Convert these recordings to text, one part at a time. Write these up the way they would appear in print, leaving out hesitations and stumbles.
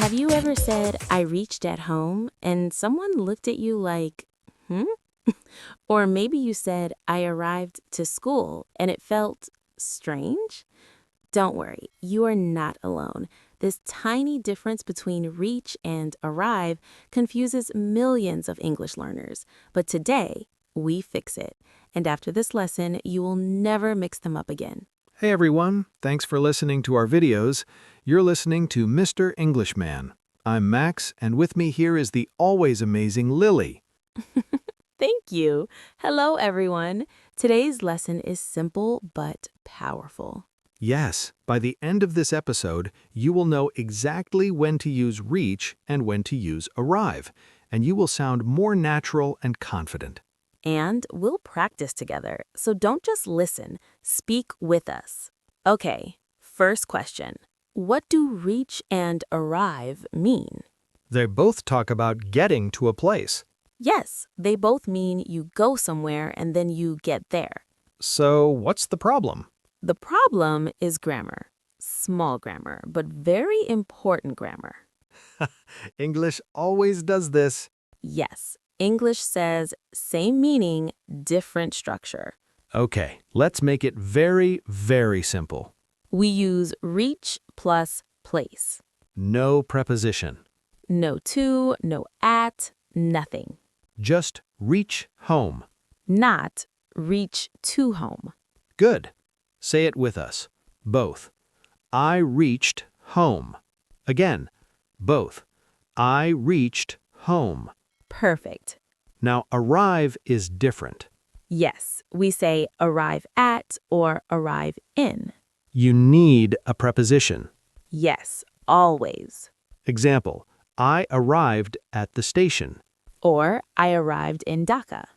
Have you ever said, I reached at home, and someone looked at you like, hmm? Or maybe you said, I arrived to school, and it felt strange? Don't worry, you are not alone. This tiny difference between reach and arrive confuses millions of English learners. But today, we fix it. And after this lesson, you will never mix them up again. Hey everyone, thanks for listening to our videos. You're listening to Mr. Englishman. I'm Max, and with me here is the always amazing Lily. Thank you. Hello, everyone. Today's lesson is simple but powerful. Yes, by the end of this episode, you will know exactly when to use reach and when to use arrive, and you will sound more natural and confident. And we'll practice together, so don't just listen, speak with us. Okay, first question. What do reach and arrive mean? They both talk about getting to a place. Yes, they both mean you go somewhere and then you get there. So what's the problem? The problem is grammar. Small grammar, but very important grammar. English always does this. Yes, English says same meaning, different structure. Okay, let's make it very, very simple. We use reach plus place. No preposition. No to, no at, nothing. Just reach home. Not reach to home. Good. Say it with us. Both. I reached home. Again, both. I reached home. Perfect. Now, arrive is different. Yes, we say arrive at or arrive in. You need a preposition. Yes, always. Example, I arrived at the station. Or I arrived in Dhaka.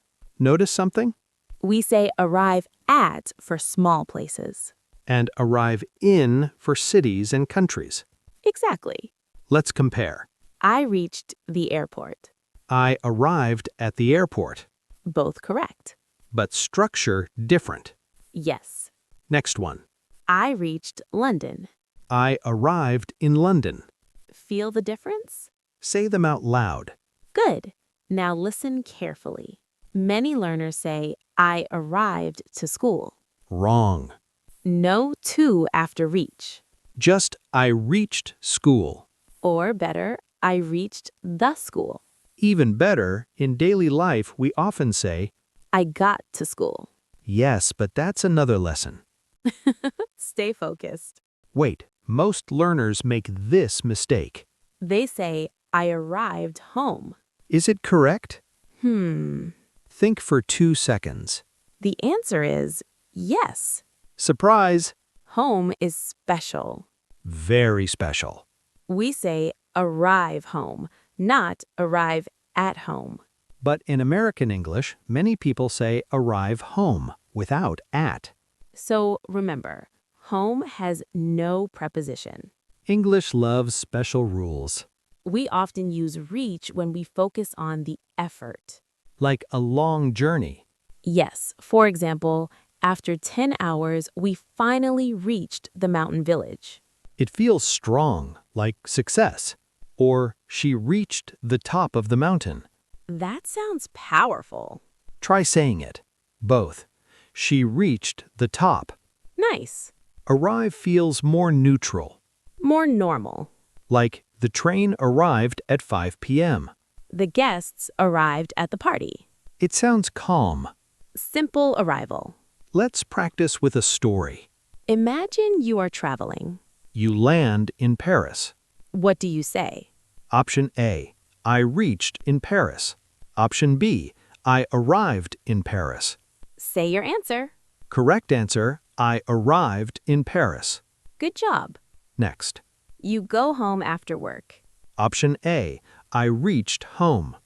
Notice something? We say arrive at for small places. And arrive in for cities and countries. Exactly. Let's compare. I reached the airport. I arrived at the airport. Both correct. But structure different. Yes. Next one. I reached London. I arrived in London. Feel the difference? Say them out loud. Good. Now listen carefully. Many learners say, I arrived to school. Wrong. No to after reach. Just I reached school. Or better, I reached the school. Even better, in daily life we often say, I got to school. yes, but that's another lesson. Stay focused. Wait, most learners make this mistake. They say, I arrived home. Is it correct? Hmm. Think for 2 seconds. The answer is yes. Surprise! Home is special. Very special. We say arrive home, not arrive at home. But in American English, many people say arrive home without at. So remember, home has no preposition. English loves special rules. We often use reach when we focus on the effort. Like a long journey. Yes, for example, after 10 hours, we finally reached the mountain village. It feels strong, like success. Or she reached the top of the mountain. That sounds powerful. Try saying it. Both. She reached the top. Nice. Arrive feels more neutral. More normal. Like the train arrived at 5 p.m. The guests arrived at the party. It sounds calm. Simple arrival. Let's practice with a story. Imagine you are traveling. You land in Paris. What do you say? Option A, I reached in Paris. Option B, I arrived in Paris. Say your answer. Correct answer, I arrived in Paris. Good job. Next. You go home after work. Option A, I reached home.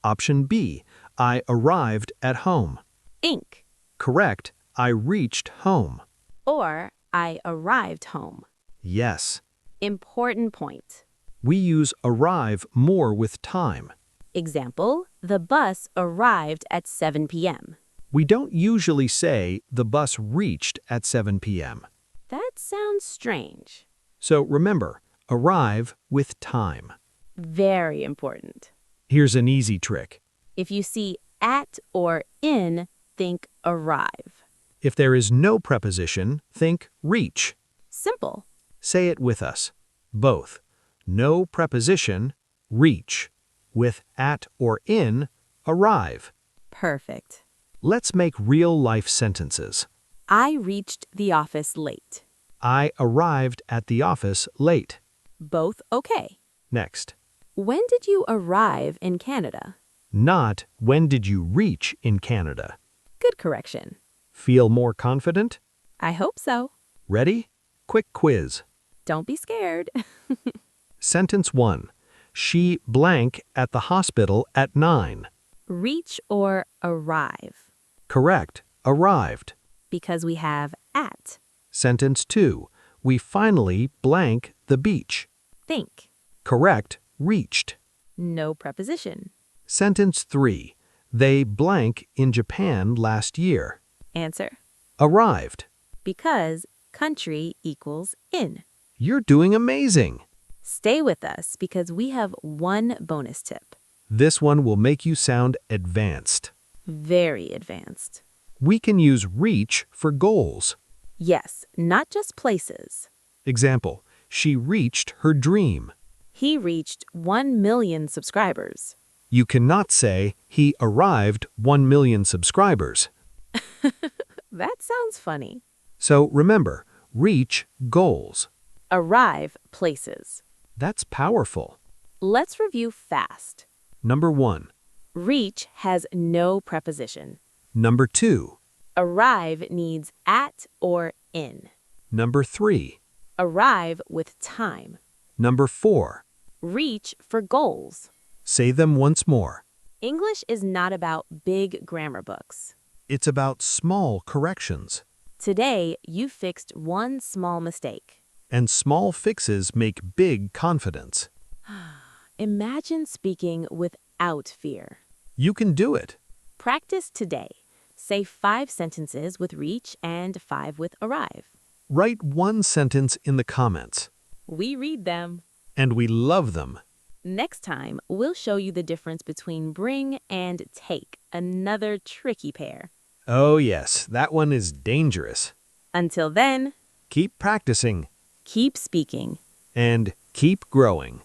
Option B, I arrived at home. Ink. Correct, I reached home. Or I arrived home. Yes. Important point. We use arrive more with time. Example, the bus arrived at 7 p.m. We don't usually say the bus reached at 7 p.m. That sounds strange. So remember, Arrive with time. Very important. Here's an easy trick. If you see at or in, think arrive. If there is no preposition, think reach. Simple. Say it with us. Both. No preposition, reach. With at or in, arrive. Perfect. Let's make real-life sentences. I reached the office late. I arrived at the office late. Both okay. Next. When did you arrive in Canada? Not when did you reach in Canada. Good correction. Feel more confident? I hope so. Ready? Quick quiz. Don't be scared. Sentence 1. She blank at the hospital at 9. Reach or arrive. Correct. Arrived. Because we have at. Sentence 2. We finally blank the beach. Think. Correct. Reached. No preposition. Sentence 3. They blank in Japan last year. Answer. Arrived. Because country equals in. You're doing amazing. Stay with us because we have one bonus tip. This one will make you sound advanced. Very advanced. We can use reach for goals. Yes, not just places. Example, she reached her dream. He reached 1 million subscribers. You cannot say he arrived 1 million subscribers. That sounds funny. So remember, reach goals. Arrive places. That's powerful. Let's review fast. Number 1. Reach has no preposition. Number 2. Arrive needs at or in. Number 3. Arrive with time. Number 4. Reach for goals. Say them once more. English is not about big grammar books. It's about small corrections. Today, you fixed one small mistake. And small fixes make big confidence. Imagine speaking without fear. You can do it. Practice today. Say 5 sentences with reach and 5 with arrive. Write one sentence in the comments. We read them. And we love them. Next time, we'll show you the difference between bring and take, another tricky pair. Oh yes, that one is dangerous. Until then, Keep practicing keep speaking. and keep growing.